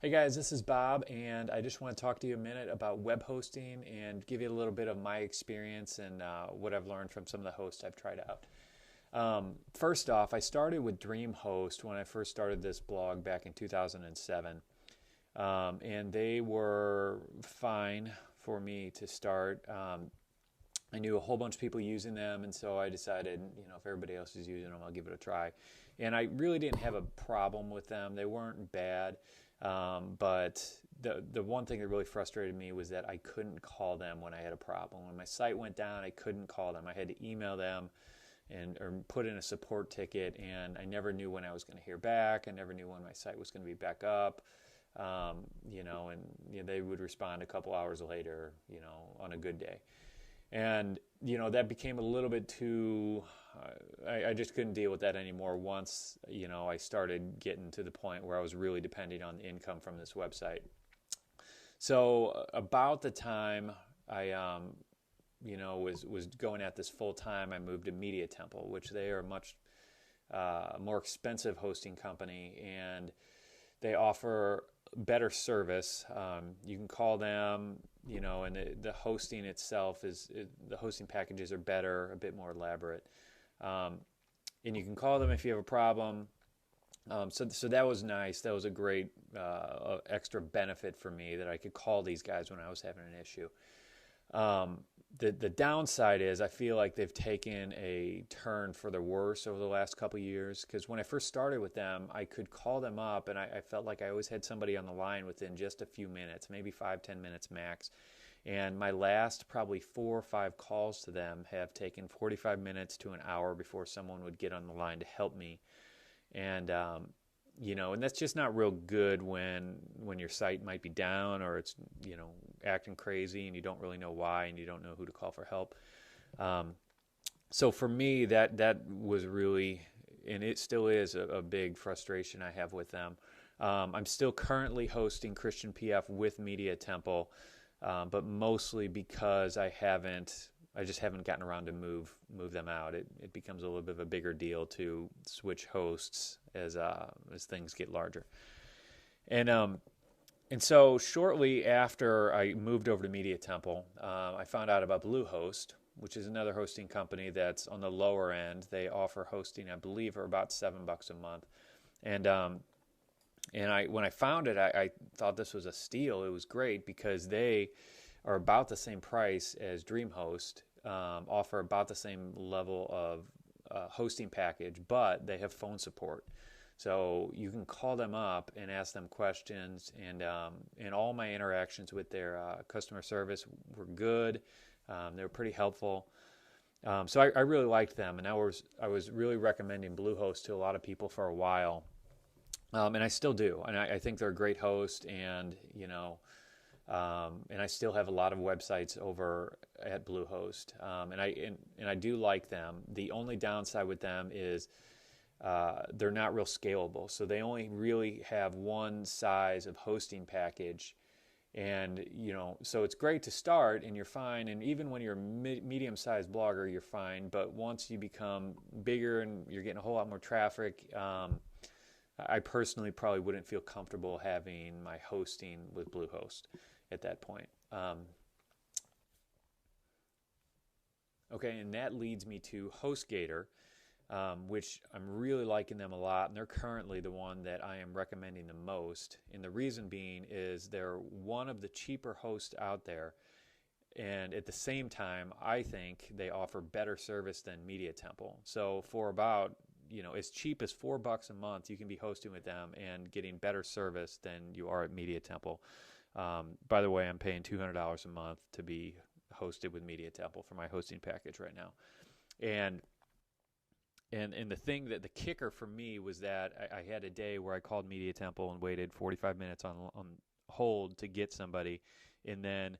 Hey guys, this is Bob, and I just want to talk to you a minute about web hosting and give you a little bit of my experience and what I've learned from some of the hosts I've tried out. First off, I started with Dreamhost when I first started this blog back in 2007, and they were fine for me to start. I knew a whole bunch of people using them, and so I decided, if everybody else is using them, I'll give it a try. And I really didn't have a problem with them. They weren't bad. But the one thing that really frustrated me was that I couldn't call them when I had a problem. When my site went down, I couldn't call them. I had to email them or put in a support ticket, and I never knew when I was going to hear back. I never knew when my site was going to be back up. They would respond a couple hours later, on a good day. And, that became a little bit too, I just couldn't deal with that anymore once, I started getting to the point where I was really depending on the income from this website. So about the time I, was going at this full time, I moved to Media Temple, which they are a much more expensive hosting company, and they offer better service. You can call them, and the hosting itself the hosting packages are better, a bit more elaborate. And you can call them if you have a problem. So that was nice. That was a great extra benefit for me that I could call these guys when I was having an issue. The downside is I feel like they've taken a turn for the worse over the last couple of years, because when I first started with them, I could call them up and I felt like I always had somebody on the line within just a few minutes, maybe 5-10 minutes max. And my last probably 4 or 5 calls to them have taken 45 minutes to an hour before someone would get on the line to help me. And and that's just not real good when your site might be down, or it's acting crazy and you don't really know why and you don't know who to call for help. So for me, that was really, and it still is a big frustration I have with them. I'm still currently hosting Christian PF with Media Temple, but mostly because I just haven't gotten around to move them out. It becomes a little bit of a bigger deal to switch hosts as things get larger. And so shortly after I moved over to Media Temple, I found out about Bluehost, which is another hosting company that's on the lower end. They offer hosting, I believe, for about $7 a month. And when I found it, I thought this was a steal. It was great because they are about the same price as Dreamhost, offer about the same level of hosting package, but they have phone support. So you can call them up and ask them questions, and all my interactions with their customer service were good. They were pretty helpful. So I really liked them, and I was really recommending Bluehost to a lot of people for a while, and I still do. And I think they're a great host, and and I still have a lot of websites over at Bluehost, and I do like them. The only downside with them is they're not real scalable, so they only really have one size of hosting package, and so it's great to start and you're fine, and even when you're a medium-sized blogger, you're fine. But once you become bigger and you're getting a whole lot more traffic, I personally probably wouldn't feel comfortable having my hosting with Bluehost at that point. Okay, and that leads me to HostGator, which I'm really liking them a lot, and they're currently the one that I am recommending the most. And the reason being is they're one of the cheaper hosts out there, and at the same time, I think they offer better service than Media Temple. So for about as cheap as $4 a month, you can be hosting with them and getting better service than you are at Media Temple. By the way, I'm paying $200 a month to be hosted with Media Temple for my hosting package right now. And the kicker for me was that I had a day where I called Media Temple and waited 45 minutes on hold to get somebody, and then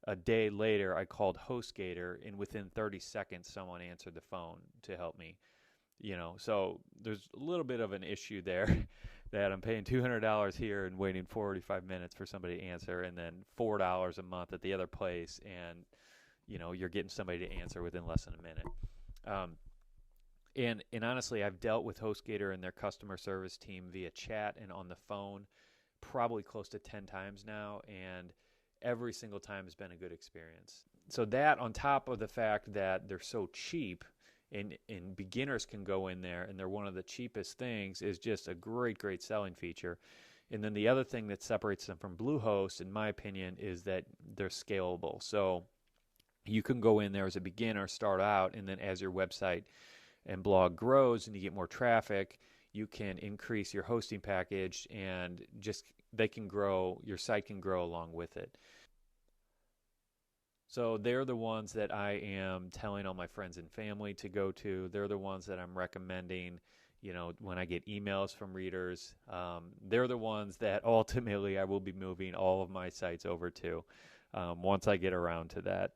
a day later I called HostGator, and within 30 seconds someone answered the phone to help me. So there's a little bit of an issue there that I'm paying $200 here and waiting 45 minutes for somebody to answer, and then $4 a month at the other place, and you're getting somebody to answer within less than a minute. And honestly, I've dealt with HostGator and their customer service team via chat and on the phone probably close to 10 times now, and every single time has been a good experience. So that, on top of the fact that they're so cheap, and beginners can go in there and they're one of the cheapest things, is just a great selling feature. And then the other thing that separates them from Bluehost, in my opinion, is that they're scalable. So you can go in there as a beginner, start out, and then as your website and blog grows and you get more traffic, you can increase your hosting package, and just they can grow, your site can grow along with it. So they're the ones that I am telling all my friends and family to go to. They're the ones that I'm recommending, when I get emails from readers. They're the ones that ultimately I will be moving all of my sites over to once I get around to that.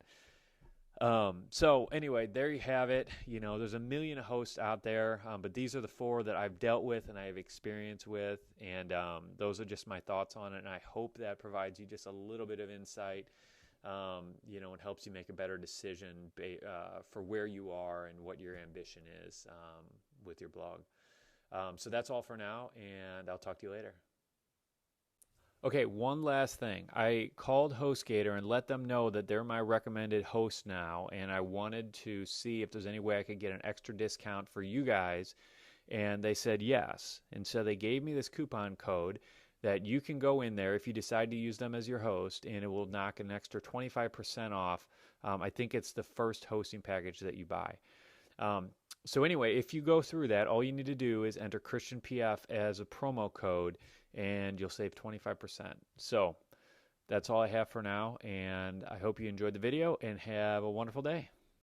So anyway, there you have it. There's a million hosts out there, but these are the 4 that I've dealt with and I have experience with, and those are just my thoughts on it, and I hope that provides you just a little bit of insight. And helps you make a better decision for where you are and what your ambition is with your blog. So that's all for now, and I'll talk to you later. Okay, one last thing. I called HostGator and let them know that they're my recommended host now, and I wanted to see if there's any way I could get an extra discount for you guys, and they said yes. And so they gave me this coupon code that you can go in there if you decide to use them as your host, and it will knock an extra 25% off. I think it's the first hosting package that you buy. So anyway, if you go through that, all you need to do is enter ChristianPF as a promo code, and you'll save 25%. So that's all I have for now, and I hope you enjoyed the video and have a wonderful day.